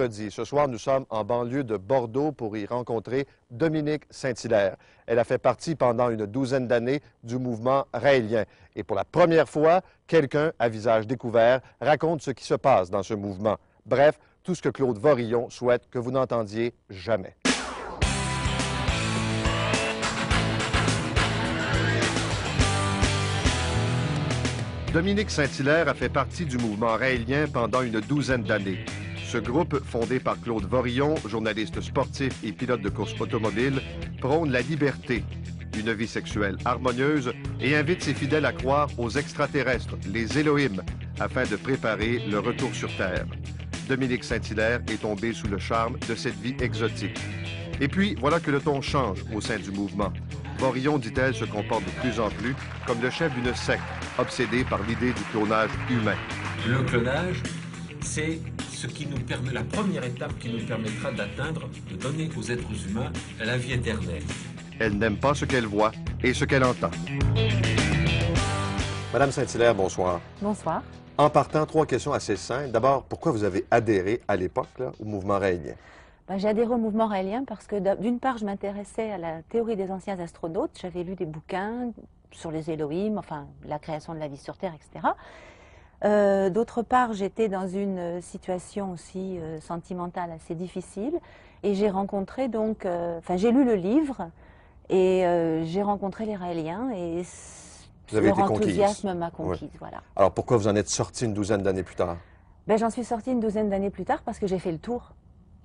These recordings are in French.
Ce soir, nous sommes en banlieue de Bordeaux pour y rencontrer Dominique Saint-Hilaire. Elle a fait partie pendant une douzaine d'années du mouvement raélien. Et pour la première fois, quelqu'un à visage découvert raconte ce qui se passe dans ce mouvement. Bref, tout ce que Claude Vorillon souhaite que vous n'entendiez jamais. Dominique Saint-Hilaire a fait partie du mouvement raélien pendant une douzaine d'années. Ce groupe, fondé par Claude Vorillon, journaliste sportif et pilote de course automobile, prône la liberté, une vie sexuelle harmonieuse et invite ses fidèles à croire aux extraterrestres, les Elohim, afin de préparer le retour sur Terre. Dominique Saint-Hilaire est tombé sous le charme de cette vie exotique. Et puis, voilà que le ton change au sein du mouvement. Vorillon, dit-elle, se comporte de plus en plus comme le chef d'une secte, obsédé par l'idée du clonage humain. Le clonage, c'est ce qui nous permet, la première étape qui nous permettra d'atteindre, de donner aux êtres humains la vie éternelle. Elle n'aime pas ce qu'elle voit et ce qu'elle entend. Madame Saint-Hilaire, bonsoir. Bonsoir. En partant, 3 questions assez simples. D'abord, pourquoi vous avez adhéré à l'époque au mouvement raélien? J'ai adhéré au mouvement raélien parce que d'une part, je m'intéressais à la théorie des anciens astronautes. J'avais lu des bouquins sur les Elohim, enfin la création de la vie sur Terre, etc. D'autre part, j'étais dans une situation aussi sentimentale assez difficile et j'ai rencontré donc, j'ai lu le livre et j'ai rencontré les Raéliens et leur enthousiasme m'a conquise. Ouais. Voilà. Alors pourquoi vous en êtes sorti une douzaine d'années plus tard? J'en suis sortie une douzaine d'années plus tard parce que j'ai fait le tour.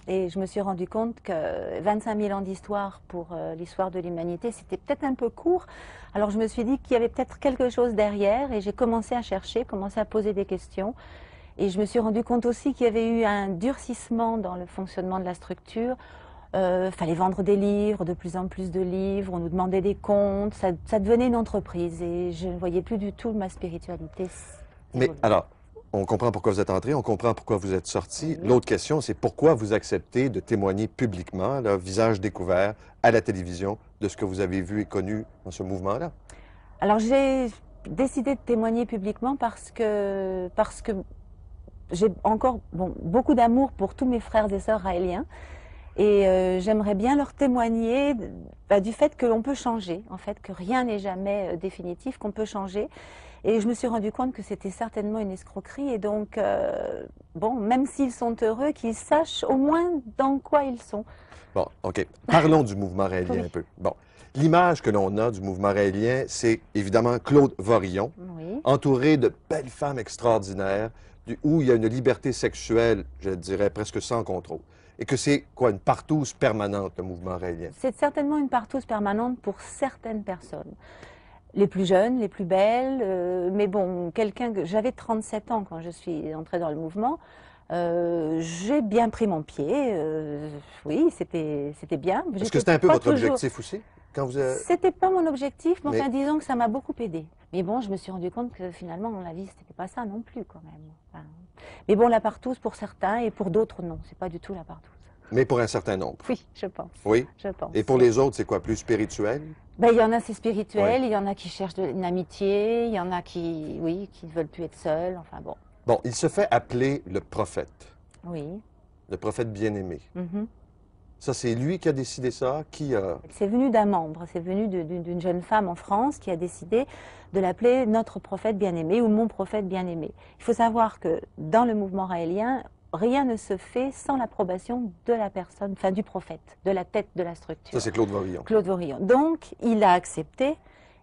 Et je me suis rendu compte que 25 000 ans d'histoire pour l'histoire de l'humanité, c'était peut-être un peu court. Alors je me suis dit qu'il y avait peut-être quelque chose derrière et j'ai commencé à chercher, commencé à poser des questions. Et je me suis rendu compte aussi qu'il y avait eu un durcissement dans le fonctionnement de la structure. Fallait vendre des livres, de plus en plus de livres, on nous demandait des comptes, ça devenait une entreprise et je ne voyais plus du tout ma spiritualité. Mais alors, on comprend pourquoi vous êtes entré, on comprend pourquoi vous êtes sorti. Oui. L'autre question, c'est pourquoi vous acceptez de témoigner publiquement, là, visage découvert, à la télévision, de ce que vous avez vu et connu dans ce mouvement-là? Alors, j'ai décidé de témoigner publiquement parce que j'ai encore beaucoup d'amour pour tous mes frères et sœurs raéliens. Et j'aimerais bien leur témoigner du fait que l'on peut changer, en fait, que rien n'est jamais définitif, qu'on peut changer. Et je me suis rendu compte que c'était certainement une escroquerie. Et donc, même s'ils sont heureux, qu'ils sachent au moins dans quoi ils sont. Bon, OK. Parlons du mouvement raélien un peu. Bon, l'image que l'on a du mouvement raélien, c'est évidemment Claude Vorillon, entouré de belles femmes extraordinaires, où il y a une liberté sexuelle, je dirais, presque sans contrôle. Et que c'est quoi, une partouze permanente, le mouvement raélien? C'est certainement une partouze permanente pour certaines personnes. Les plus jeunes, les plus belles, mais bon, j'avais 37 ans quand je suis entrée dans le mouvement. J'ai bien pris mon pied, oui, c'était bien. Est-ce que c'était un peu votre objectif aussi? C'était pas mon objectif, mais enfin, disons que ça m'a beaucoup aidé. Mais bon, je me suis rendu compte que finalement, dans la vie, c'était pas ça non plus, quand même. Enfin, mais bon, la partouze pour certains et pour d'autres, non, c'est pas du tout la partouze. Mais pour un certain nombre? Oui, je pense. Oui? Je pense. Et pour les autres, c'est quoi, plus spirituel? Il y en a, c'est spirituel, il y en a qui cherchent une amitié, il y en a qui ne veulent plus être seuls, enfin bon. Bon, il se fait appeler le prophète. Oui. Le prophète bien-aimé. Ça, c'est lui qui a décidé ça? C'est venu d'un membre, c'est venu d'une jeune femme en France qui a décidé de l'appeler notre prophète bien-aimé ou mon prophète bien-aimé. Il faut savoir que dans le mouvement raélien, rien ne se fait sans l'approbation de la personne, enfin du prophèt, de la tête de la structure. Ça, c'est Claude Vorillon. Claude Vorillon. Donc, il a accepté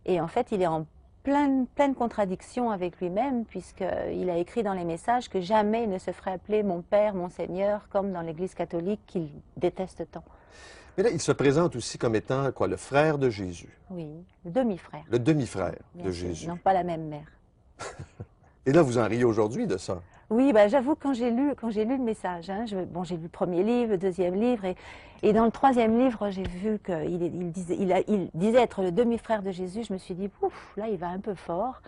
et en fait, il est en pleine contradiction avec lui-même puisqu'il a écrit dans les messages que jamais il ne se ferait appeler mon père, mon seigneur, comme dans l'église catholique qu'il déteste tant. Mais là, il se présente aussi comme étant, quoi, le frère de Jésus. Oui, le demi-frère. Le demi-frère de Jésus. Non, pas la même mère. Et là, vous en riez aujourd'hui de ça? Oui, j'avoue, quand j'ai lu le message, j'ai lu le premier livre, le deuxième livre, et dans le troisième livre, j'ai vu qu'il disait être le demi-frère de Jésus. Je me suis dit, ouf, là, il va un peu fort.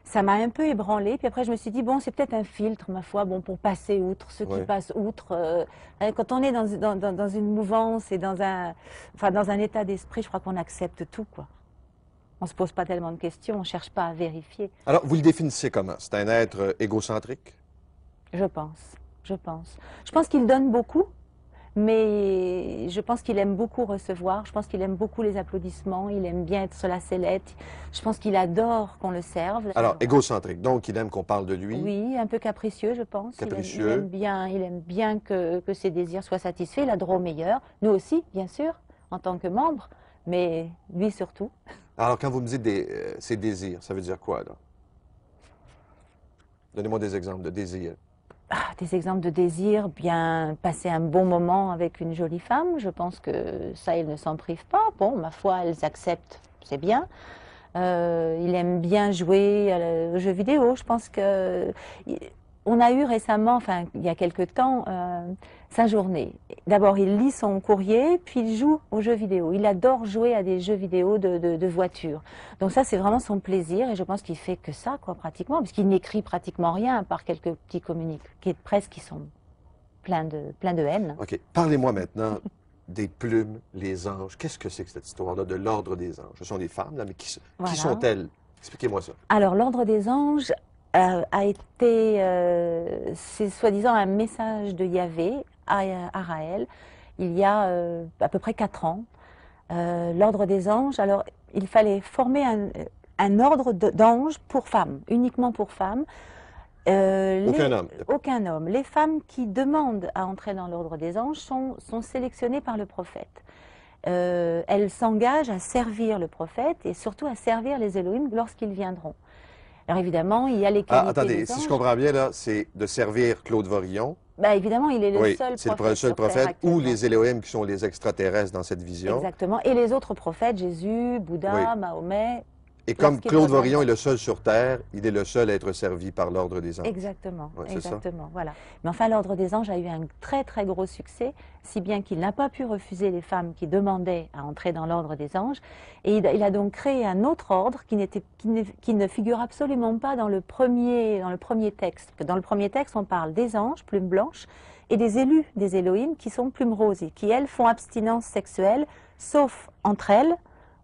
Ça m'a un peu ébranlée. Puis après, je me suis dit, bon, c'est peut-être un filtre, ma foi, pour passer outre, ceux qui passent outre. Quand on est dans une mouvance et dans un état d'esprit, je crois qu'on accepte tout, quoi. On ne se pose pas tellement de questions, on ne cherche pas à vérifier. Alors, vous le définissez comment? C'est un être égocentrique? Je pense. je pense. Je pense qu'il donne beaucoup, mais je pense qu'il aime beaucoup recevoir, je pense qu'il aime beaucoup les applaudissements, il aime bien être sur la sellette, je pense qu'il adore qu'on le serve. Alors, égocentrique, donc il aime qu'on parle de lui. Oui, un peu capricieux, je pense. Capricieux. Il aime bien que ses désirs soient satisfaits, il a droit au meilleur. Nous aussi, bien sûr, en tant que membres, mais lui surtout. Alors, quand vous me dites ses désirs, ça veut dire quoi, là? Donnez-moi des exemples de désirs. Des exemples de désirs, bien passer un bon moment avec une jolie femme, je pense que ça, ils ne s'en privent pas. Bon, ma foi, elles acceptent, c'est bien. Il aime bien jouer aux jeux vidéo. Je pense que on a eu récemment, enfin il y a quelque temps, sa journée. D'abord, il lit son courrier, puis il joue aux jeux vidéo. Il adore jouer à des jeux vidéo de voitures. Donc ça, c'est vraiment son plaisir, et je pense qu'il fait que ça, quoi, pratiquement, parce qu'il n'écrit pratiquement rien, à part quelques petits communiqués de presse qui sont pleins de haine. OK. Parlez-moi maintenant des plumes, les anges. Qu'est-ce que c'est que cette histoire-là de l'ordre des anges? Ce sont des femmes, là, mais qui Voilà. sont-elles? Expliquez-moi ça. Alors, l'ordre des anges a été, c'est soi-disant un message de Yahvé à Raël, il y a à peu près 4 ans. L'ordre des anges, alors il fallait former un ordre d'anges pour femmes, uniquement pour femmes. Aucun homme. Aucun homme. Les femmes qui demandent à entrer dans l'ordre des anges sont sélectionnées par le prophète. Elles s'engagent à servir le prophète et surtout à servir les Elohim lorsqu'ils viendront. Alors évidemment, il y a les qualités attendez, des si anges. je comprends bien, là, c'est de servir Claude Vorillon. Bah, évidemment, il est le Oui, seul c'est le prophète seul sur Terre prophète, ou actuellement. les Elohim qui sont les extraterrestres dans cette vision. Exactement. Et les autres prophètes, Jésus, Bouddha, Oui. Mahomet. Et comme Lorsqu'il Claude reviendra. Vorillon est le seul sur Terre, il est le seul à être servi par l'ordre des anges. Exactement, Ouais, c'est ça. exactement, voilà. Mais enfin, l'Ordre des Anges a eu un très très gros succès, si bien qu'il n'a pas pu refuser les femmes qui demandaient à entrer dans l'Ordre des Anges. Et il a donc créé un autre ordre qui ne figure absolument pas dans le premier texte. Dans le premier texte, on parle des anges, plumes blanches, et des élus des Elohim qui sont plumes roses et qui, elles, font abstinence sexuelle, sauf entre elles,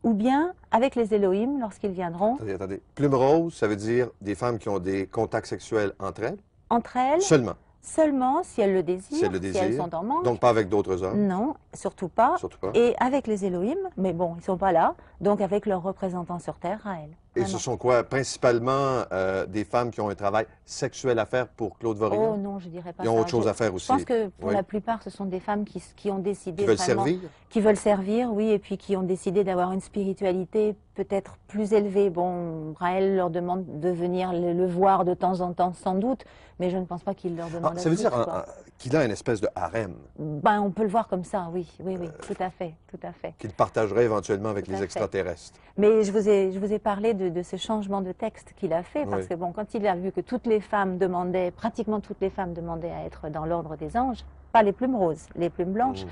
ou bien avec les Elohim lorsqu'ils viendront. Attendez. Plume rose, ça veut dire des femmes qui ont des contacts sexuels entre elles? Entre elles, Seulement. seulement si elles le désirent, Si elles le si elles désirent. sont en manque. Donc pas avec d'autres hommes? Non, surtout pas. Surtout pas. Et avec les Elohim, mais bon, ils ne sont pas là, donc avec leurs représentants sur Terre, Raël. Et Vraiment. ce sont quoi? Principalement des femmes qui ont un travail sexuel à faire pour Claude Vorillon? Oh non, je dirais pas Ils ont ça. autre chose à faire aussi. Je pense que pour Oui. la plupart, ce sont des femmes qui ont décidé Qui veulent vraiment, servir? qui veulent servir, oui, et puis qui ont décidé d'avoir une spiritualité peut-être plus élevée. Bon, Raël leur demande de venir le voir de temps en temps, sans doute, mais je ne pense pas qu'il leur demande. Ça veut dire quoi. qu'il a une espèce de harem Ben, on peut le voir comme ça, oui, oui, oui, tout à fait, tout à fait. qu'il partagerait éventuellement avec Tout à les fait. extraterrestres. Mais je vous ai parlé de ce changement de texte qu'il a fait, parce Oui. que bon, quand il a vu que toutes les femmes demandaient, pratiquement toutes les femmes demandaient à être dans l'ordre des anges, pas les plumes roses, les plumes blanches,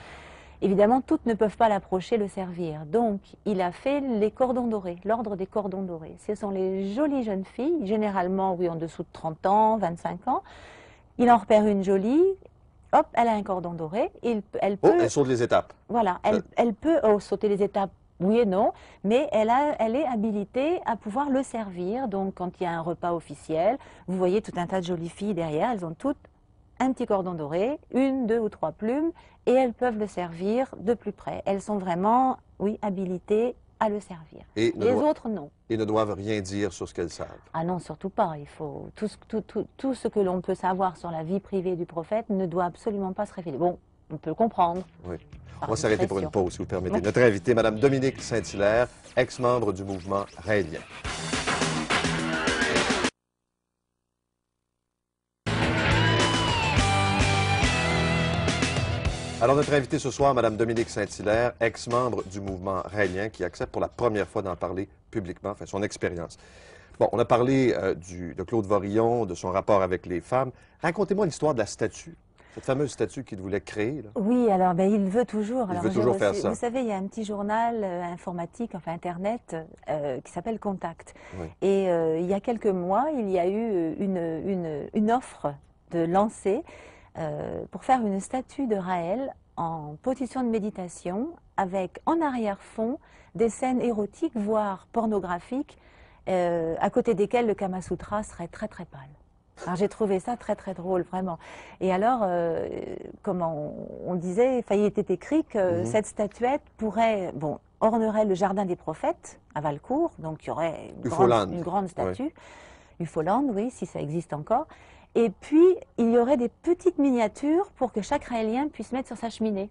évidemment, toutes ne peuvent pas l'approcher, le servir. Donc, il a fait les cordons dorés, l'ordre des cordons dorés. Ce sont les jolies jeunes filles, généralement, oui, en dessous de 30 ans, 25 ans. Il en repère une jolie, hop, elle a un cordon doré, elle Oh, peut... elle saute les étapes. Voilà, elle peut sauter les étapes, oui et non, mais elle est habilitée à pouvoir le servir. Donc, quand il y a un repas officiel, vous voyez tout un tas de jolies filles derrière, elles ont toutes un petit cordon doré, 1, 2 ou 3 plumes, et elles peuvent le servir de plus près. Elles sont vraiment, oui, habilitées à le servir. Et Les autres, non. ne doivent rien dire sur ce qu'elles savent. Ah non, surtout pas. Il faut tout ce que l'on peut savoir sur la vie privée du prophète ne doit absolument pas se révéler. Bon, on peut le comprendre. Oui. Par On va s'arrêter pour une expression. pause, si vous permettez. Oui. Notre invitée, Mme Dominique Saint-Hilaire, ex-membre du mouvement raélien. Alors, notre invitée ce soir, Mme Dominique Saint-Hilaire, ex-membre du mouvement raélien, qui accepte pour la première fois d'en parler publiquement, enfin son expérience. Bon, on a parlé de Claude Vorillon, de son rapport avec les femmes. Racontez-moi l'histoire de la statue, cette fameuse statue qu'il voulait créer. Là. Oui, alors ben, il veut toujours. Il Alors, veut toujours j'ai faire reçu- ça. Vous savez, il y a un petit journal informatique, enfin Internet, qui s'appelle Contact. Oui. Et il y a quelques mois, il y a eu une offre de lancer pour faire une statue de Raël en position de méditation, avec en arrière-fond des scènes érotiques, voire pornographiques, à côté desquelles le Kama Sutra serait très très pâle. Alors j'ai trouvé ça très très drôle, vraiment. Et alors, comme on disait, il était écrit que cette statuette pourrait, bon, ornerait le jardin des prophètes à Valcourt, donc il y aurait une grande statue, Uffoland, oui, si ça existe encore. Et puis, il y aurait des petites miniatures pour que chaque Raélien puisse mettre sur sa cheminée.